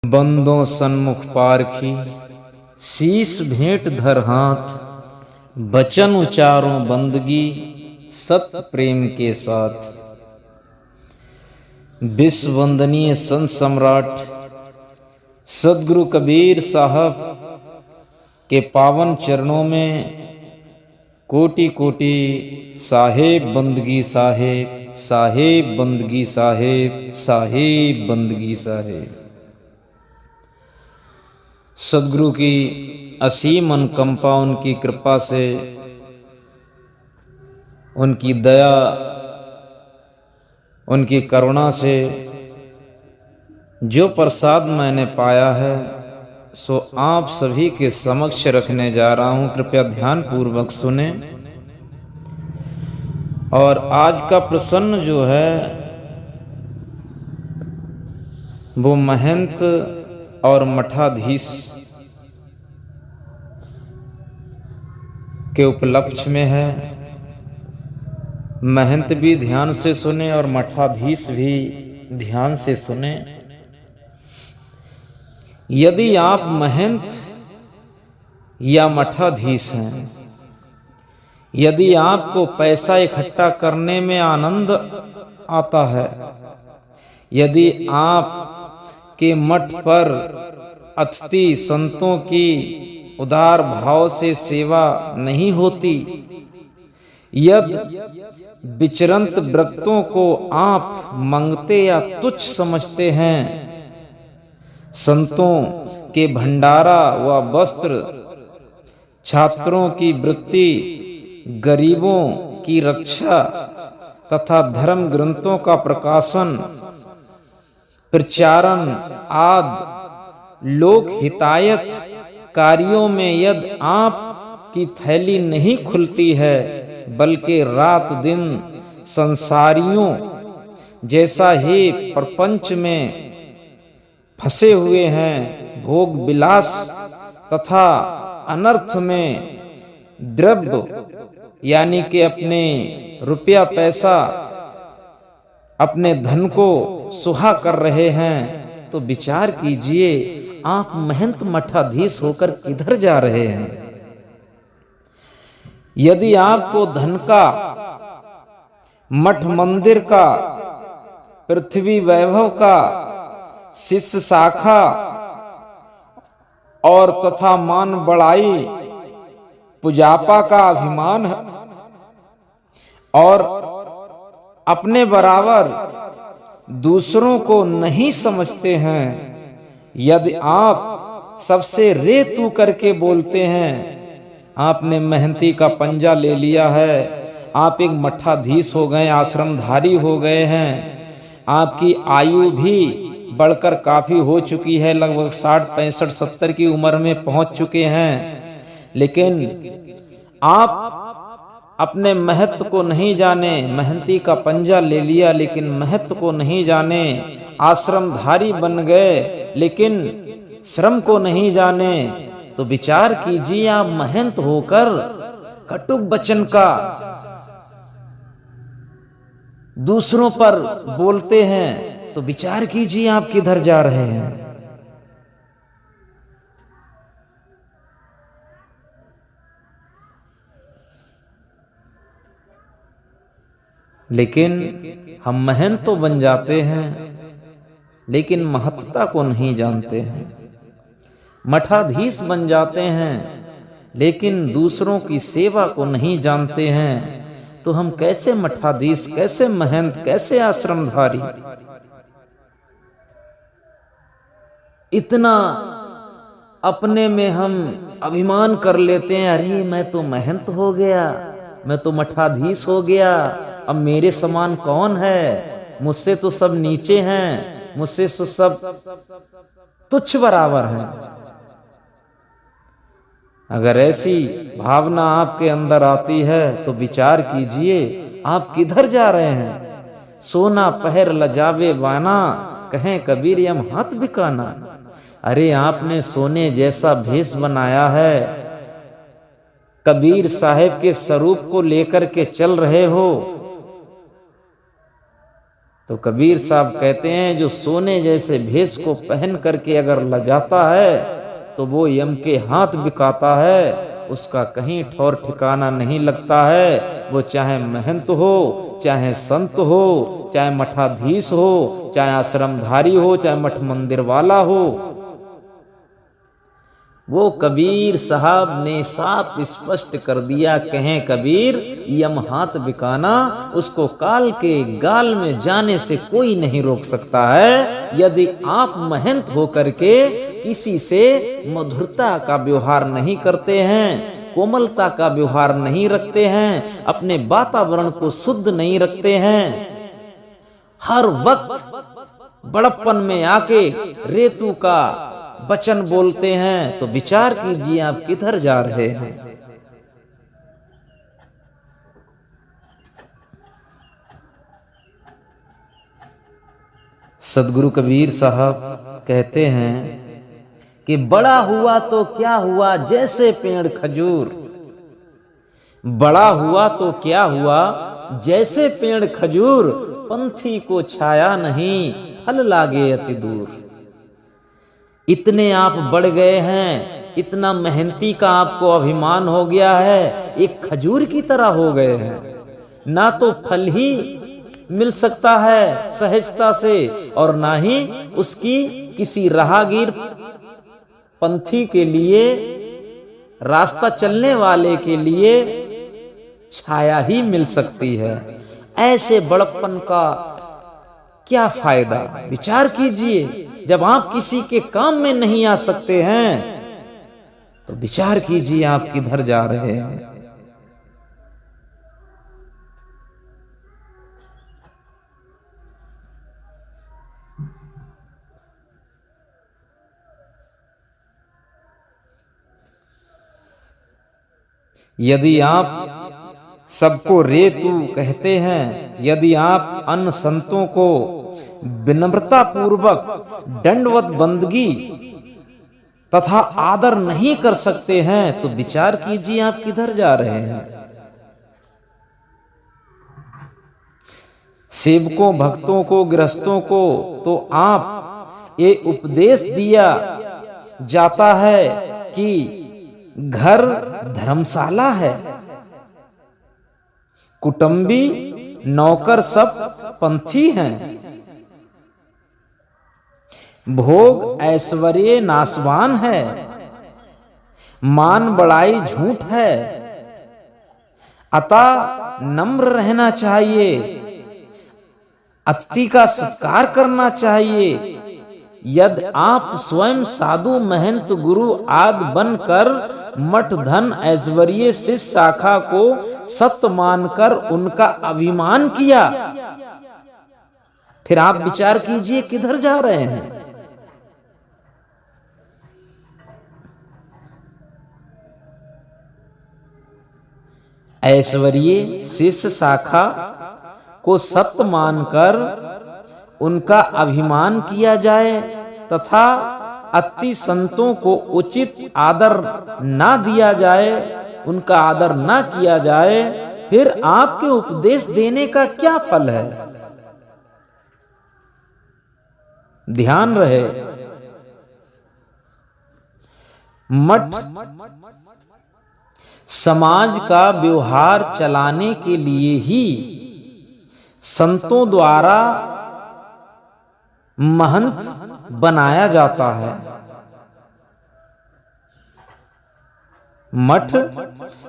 बंदों सन्मुख पारखी, शीस भेंट धर हाथ, बचन उचारों बंदगी सत्य प्रेम के साथ। विश्व वंदनीय संत सम्राट सदगुरु कबीर साहब के पावन चरणों में कोटि कोटि साहेब बंदगी साहेब, साहेब बंदगी साहेब, साहेब बंदगी साहेब। सदगुरु की असीम अनुकंपा, उनकी कृपा से, उनकी दया, उनकी करुणा से जो प्रसाद मैंने पाया है सो आप सभी के समक्ष रखने जा रहा हूं। कृपया ध्यान पूर्वक सुने। और आज का प्रसन्न जो है वो महंत और मठाधीश के उपलक्ष्य में है। महंत भी ध्यान से सुने और मठाधीश भी ध्यान से सुने। यदि आप महंत या मठाधीश हैं, यदि आपको पैसा इकट्ठा करने में आनंद आता है, यदि आप के मठ पर अतिथि संतों की उदार भाव से सेवा नहीं होती, यदि विचरंत व्रतों को आप मंगते या तुच्छ समझते हैं, संतों के भंडारा व वस्त्र, छात्रों की वृत्ति, गरीबों की रक्षा तथा धर्म ग्रंथों का प्रकाशन, प्रचारण आदि लोक हितायत कार्यों में यदि आप की थैली नहीं खुलती है, बल्कि रात दिन संसारियों जैसा ही प्रपंच में फंसे हुए हैं, भोग विलास तथा अनर्थ में द्रव्य यानी कि अपने रुपया पैसा, अपने धन को सुहा कर रहे हैं, तो विचार कीजिए आप महंत मठाधीश होकर किधर जा रहे हैं। यदि आपको धन का, मठ मंदिर का, पृथ्वी वैभव का, शिष्य शाखा और तथा मान बड़ाई पुजापा का अभिमान है और अपने बराबर दूसरों को नहीं समझते हैं, यदि आप सबसे रे तू करके बोलते हैं, आपने महंती का पंजा ले लिया है, आप एक मठाधीश हो गए, आश्रमधारी हो गए हैं, आपकी आयु भी बढ़कर काफी हो चुकी है, लगभग 60, 65, 70 की उम्र में पहुंच चुके हैं, लेकिन आप अपने महत्व को नहीं जाने। महंती का पंजा ले लिया लेकिन महत्व को नहीं जाने, आश्रमधारी बन गए लेकिन श्रम को नहीं जाने। तो विचार कीजिए, आप महंत होकर कटुक वचन का दूसरों पर बोलते हैं, तो विचार कीजिए आप किधर जा रहे हैं। लेकिन हम महंत तो बन जाते हैं लेकिन महत्ता को नहीं जानते हैं। मठाधीश बन जाते हैं लेकिन दूसरों की सेवा को नहीं जानते हैं। तो हम कैसे मठाधीश, कैसे महंत, कैसे आश्रमधारी। इतना अपने में हम अभिमान कर लेते हैं, अरे मैं तो महंत हो गया, मैं तो मठाधीश हो गया, अब मेरे समान कौन है, मुझसे तो सब नीचे हैं, मुझसे तो सब तुच्छ बराबर हैं। अगर ऐसी भावना आपके अंदर आती है तो विचार कीजिए आप किधर जा रहे हैं। सोना पहर लजावे वाना, कहें कबीर यम हाथ बिकाना। अरे आपने सोने जैसा भेष बनाया है, कबीर साहेब के स्वरूप को लेकर के चल रहे हो, तो कबीर साहब कहते हैं जो सोने जैसे भेष को पहन करके अगर लजाता है तो वो यम के हाथ बिकाता है, उसका कहीं ठौर ठिकाना नहीं लगता है। वो चाहे महंत हो, चाहे संत हो, चाहे मठाधीश हो, चाहे आश्रमधारी हो, चाहे मठ मंदिर वाला हो। वो कबीर साहब ने साफ स्पष्ट कर दिया, कहें कबीर यम हाथ बिकाना, उसको काल के गाल में जाने से कोई नहीं रोक सकता है। यदि आप महंत होकर के किसी से मधुरता का व्यवहार नहीं करते हैं, कोमलता का व्यवहार नहीं रखते हैं, अपने वातावरण को शुद्ध नहीं रखते हैं, हर वक्त बड़प्पन में आके रेतु का वचन बोलते हैं, तो विचार कीजिए आप किधर जा रहे हैं। सदगुरु कबीर साहब कहते हैं कि बड़ा हुआ तो क्या हुआ जैसे पेड़ खजूर, बड़ा हुआ तो क्या हुआ जैसे पेड़ खजूर, पंथी को छाया नहीं फल लागे अति दूर। इतने आप बढ़ गए हैं, इतना मेहनती का आपको अभिमान हो गया है, एक खजूर की तरह हो गए हैं। ना तो फल ही मिल सकता है सहजता से, और ना ही उसकी किसी राहगीर पंथी के लिए, रास्ता चलने वाले के लिए छाया ही मिल सकती है। ऐसे बड़प्पन का क्या फायदा? विचार कीजिए, जब आप किसी के काम में नहीं आ सकते हैं तो विचार कीजिए आप किधर जा रहे हैं। यदि आप सबको रेतु कहते हैं, यदि आप अन्य संतों को विनम्रता पूर्वक दंडवत बंदगी तथा आदर नहीं कर सकते हैं, तो विचार कीजिए आप किधर जा रहे हैं। सेवकों, भक्तों को, गृहस्थों को तो आप ये उपदेश दिया जाता है कि घर धर्मशाला है, कुटुंबी नौकर सब पंथी हैं, भोग ऐश्वर्य नाशवान है, मान बड़ाई झूठ है, अतः नम्र रहना चाहिए, अतिथि का सत्कार करना चाहिए। यदि आप स्वयं साधु महंत गुरु आदि बनकर मठ धन ऐश्वर्य शिष्य शाखा को सत्य मानकर उनका अभिमान किया, फिर आप विचार कीजिए किधर जा रहे हैं। ऐश्वर्य शिष्य शाखा को सत्य मानकर उनका अभिमान किया जाए तथा अति संतों को उचित आदर ना दिया जाए, उनका आदर ना किया जाए, फिर आपके उपदेश देने का क्या फल है? ध्यान रहे, मठ समाज का व्यवहार चलाने के लिए ही संतों द्वारा महंत बनाया जाता है। मठ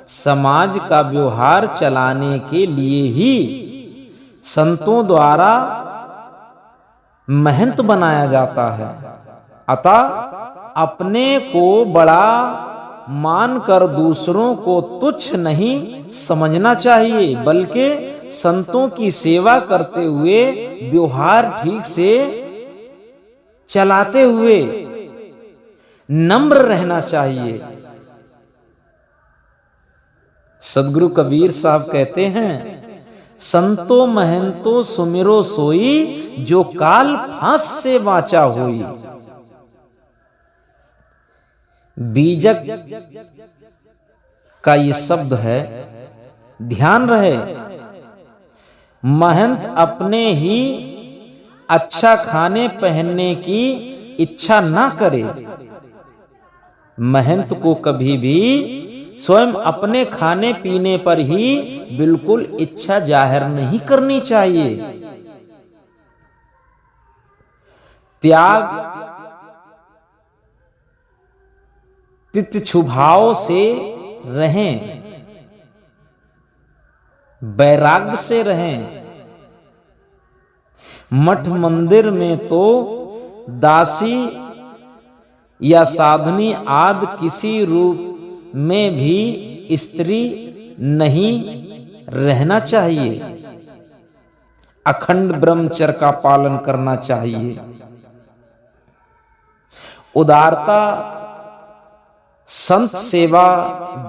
समाज का व्यवहार चलाने के लिए ही संतों द्वारा महंत बनाया जाता है। अतः अपने को बड़ा मानकर दूसरों को तुच्छ नहीं समझना चाहिए, बल्कि संतों की सेवा करते हुए व्यवहार ठीक से चलाते हुए नम्र रहना चाहिए। सदगुरु कबीर साहब कहते हैं, संतो महंतो सुमिरो सोई, जो काल फांस से वाचा होई। बीजक का ये शब्द है, ध्यान रहे। महंत अपने ही अच्छा खाने पहनने की इच्छा ना करे। महंत को कभी भी स्वयं अपने खाने पीने पर ही बिल्कुल इच्छा जाहिर नहीं करनी चाहिए। त्याग तितिक्षुभाव से रहें, वैराग्य से रहें। मठ मंदिर में तो दासी या साधनी आदि किसी रूप में भी स्त्री नहीं रहना चाहिए। अखंड ब्रह्मचर्य का पालन करना चाहिए। उदारता, संत सेवा,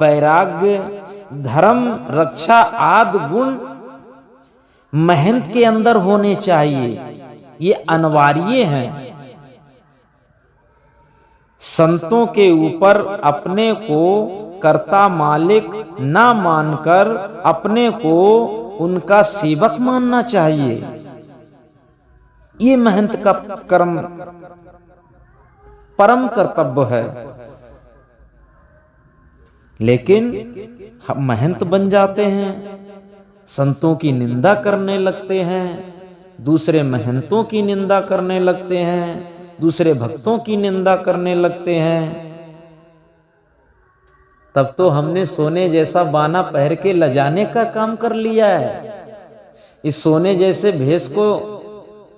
वैराग्य, धर्म रक्षा आदि गुण महंत के अंदर होने चाहिए। ये अनिवार्य हैं। संतों के ऊपर अपने को कर्ता मालिक ना मानकर अपने को उनका सेवक मानना चाहिए। ये महंत का कर्म परम कर्तव्य है। लेकिन हम महंत बन जाते हैं, संतों की निंदा करने लगते हैं, दूसरे महंतों की निंदा करने लगते हैं, दूसरे भक्तों की निंदा करने लगते हैं। तब तो हमने सोने जैसा बाना पहन के लजाने का काम कर लिया है। इस सोने जैसे भेष को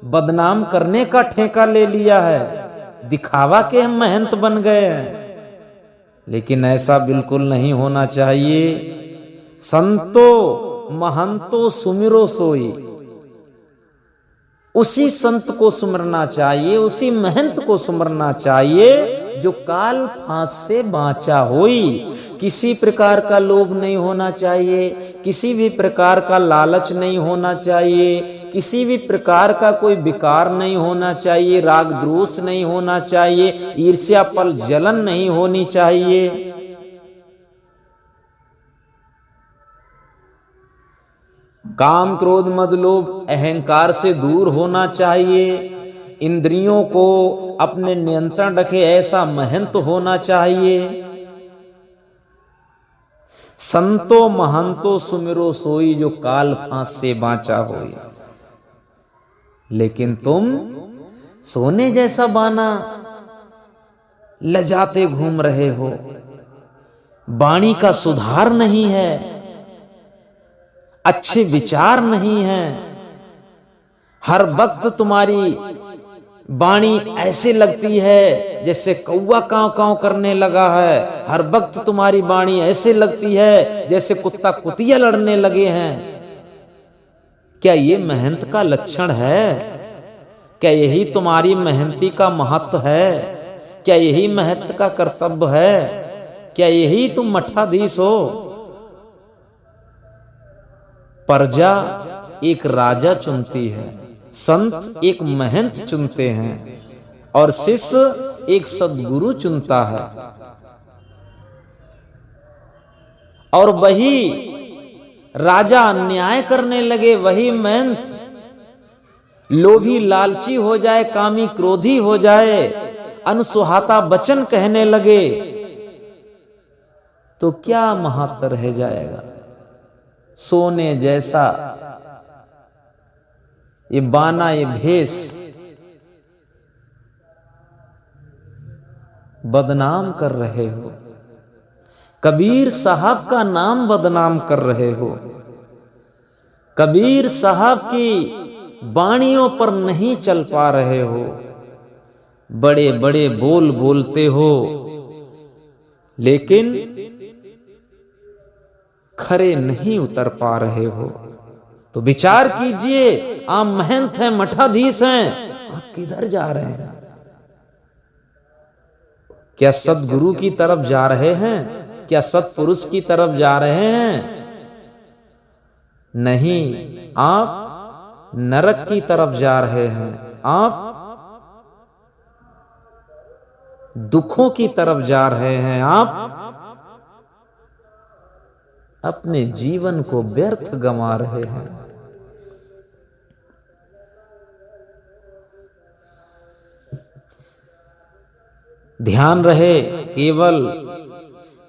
बदनाम करने का ठेका ले लिया है। दिखावा के हम महंत बन गए हैं। लेकिन ऐसा बिल्कुल नहीं होना चाहिए। संतो महंतो सुमिरो सोई, उसी संत को सुमरना चाहिए, उसी महंत को सुमरना चाहिए जो काल फांस से बाँचा होई। किसी प्रकार का लोभ नहीं होना चाहिए, किसी भी प्रकार का लालच नहीं होना चाहिए, किसी भी प्रकार का कोई विकार नहीं होना चाहिए, राग द्वेष नहीं होना चाहिए, ईर्ष्या पल जलन नहीं होनी चाहिए। काम क्रोध मद लोभ अहंकार से दूर होना चाहिए। इंद्रियों को अपने नियंत्रण रखे ऐसा महंत होना चाहिए। संतो महंतो सुमिरो सोई, जो काल फांस से बाँचा होई। लेकिन तुम सोने जैसा बाना लजाते घूम रहे हो। वाणी का सुधार नहीं है, अच्छे विचार नहीं है। हर वक्त तुम्हारी वाणी ऐसे लगती है जैसे कौवा कांव कांव करने लगा है। हर वक्त तुम्हारी वाणी ऐसे लगती है जैसे कुत्ता कुतिया लड़ने लगे हैं। क्या ये महंत का लक्षण है? क्या यही तुम्हारी मेहनती का महत्व है? क्या यही महंत का कर्तव्य है? क्या यही तुम मठाधीश हो? प्रजा एक राजा चुनती है, संत एक महंत चुनते हैं और शिष्य एक सद्गुरु चुनता है। और वही राजा अन्याय करने लगे, वही महंत लोभी लालची हो जाए, कामी क्रोधी हो जाए, अनसुहाता वचन कहने लगे, तो क्या महत्व रह जाएगा? सोने जैसा ये बाना, ये भेष बदनाम कर रहे हो। कबीर साहब का नाम बदनाम कर रहे हो। कबीर साहब की वाणियों पर नहीं चल पा रहे हो। बड़े बड़े बोल बोलते हो, लेकिन खरे नहीं उतर पा रहे हो। तो विचार कीजिए, आप महंत हैं, मठाधीश हैं, आप किधर जा रहे हैं? क्या सद्गुरु की तरफ जा रहे हैं? क्या सत्पुरुष की तरफ जा रहे हैं? नहीं, आप नरक की तरफ जा रहे हैं। आप दुखों की तरफ जा रहे हैं। आप अपने जीवन को व्यर्थ गंवा रहे हैं। ध्यान रहे केवल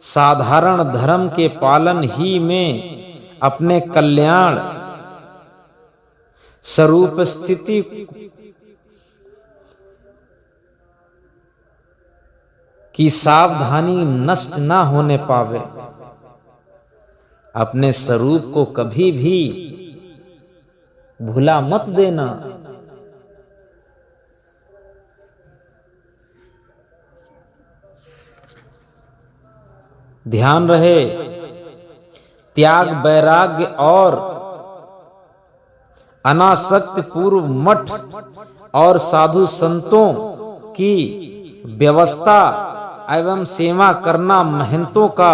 साधारण धर्म के पालन ही में अपने कल्याण स्वरूप स्थिति की सावधानी नष्ट ना होने पावे। अपने स्वरूप को कभी भी भुला मत देना। ध्यान रहे त्याग वैराग्य और अनासक्त पूर्व मठ और साधु संतों की व्यवस्था एवं सेवा करना महंतों का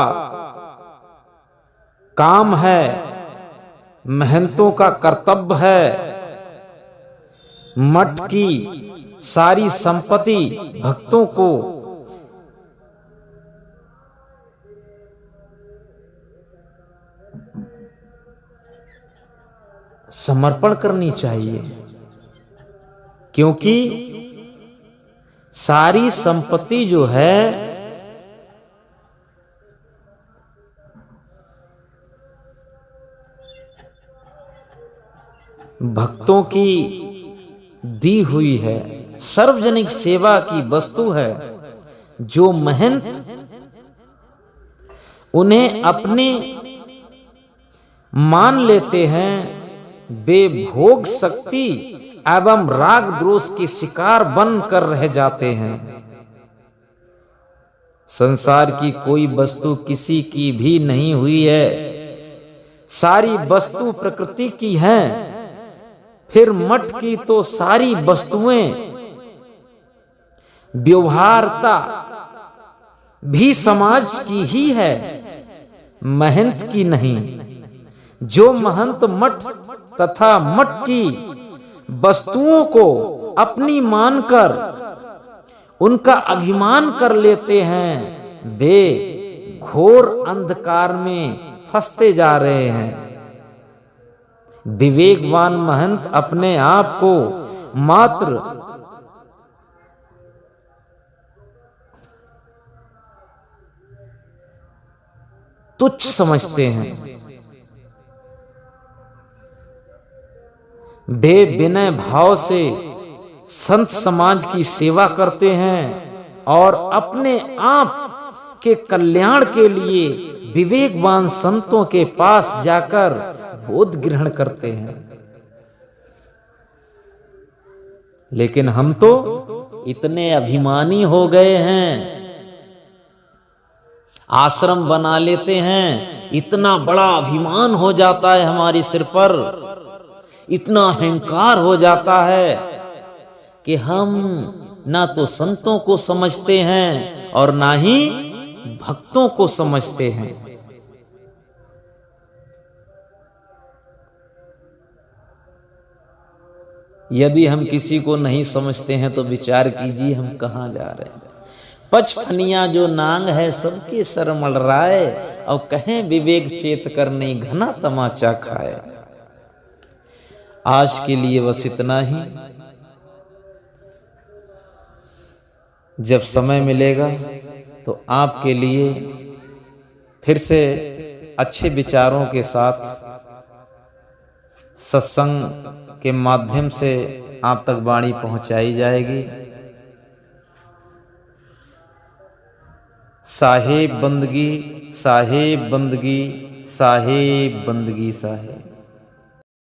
काम है, महंतों का कर्तव्य है। मठ की सारी संपत्ति भक्तों को समर्पण करनी चाहिए, क्योंकि सारी संपत्ति जो है भक्तों की दी हुई है, सार्वजनिक सेवा की वस्तु है। जो महंत उन्हें अपने मान लेते हैं वे भोग शक्ति एवं राग द्रोष के शिकार बनकर रह जाते हैं। संसार की कोई वस्तु किसी की भी नहीं हुई है, सारी वस्तु प्रकृति की हैं। फिर मठ की तो सारी वस्तुएं व्यवहारता भी समाज की ही है, महंत की नहीं। जो महंत मठ तथा मठ की वस्तुओं को अपनी मानकर उनका अभिमान कर लेते हैं, वे घोर अंधकार में फंसते जा रहे हैं। विवेकवान महंत अपने आप को मात्र तुच्छ समझते हैं। वे विनय भाव से संत समाज की सेवा करते हैं और अपने आप के कल्याण के लिए विवेकवान संतों के पास जाकर बोध ग्रहण करते हैं। लेकिन हम तो इतने अभिमानी हो गए हैं, आश्रम बना लेते हैं, इतना बड़ा अभिमान हो जाता है हमारे सिर पर, इतना अहंकार हो जाता है कि हम ना तो संतों को समझते हैं और ना ही भक्तों को समझते हैं। यदि हम किसी को नहीं समझते हैं तो विचार कीजिए हम कहां जा रहे हैं। पचफनिया जो नांग है सबके सर मलराए, और कहें विवेक चेत कर नहीं घना तमाचा खाए। आज के लिए बस इतना ही। जब समय मिलेगा तो आपके लिए फिर से अच्छे विचारों के साथ सत्संग के माध्यम से आप तक वाणी पहुंचाई जाएगी। साहेब बंदगी, साहेब बंदगी, साहेब बंदगी, साहेब।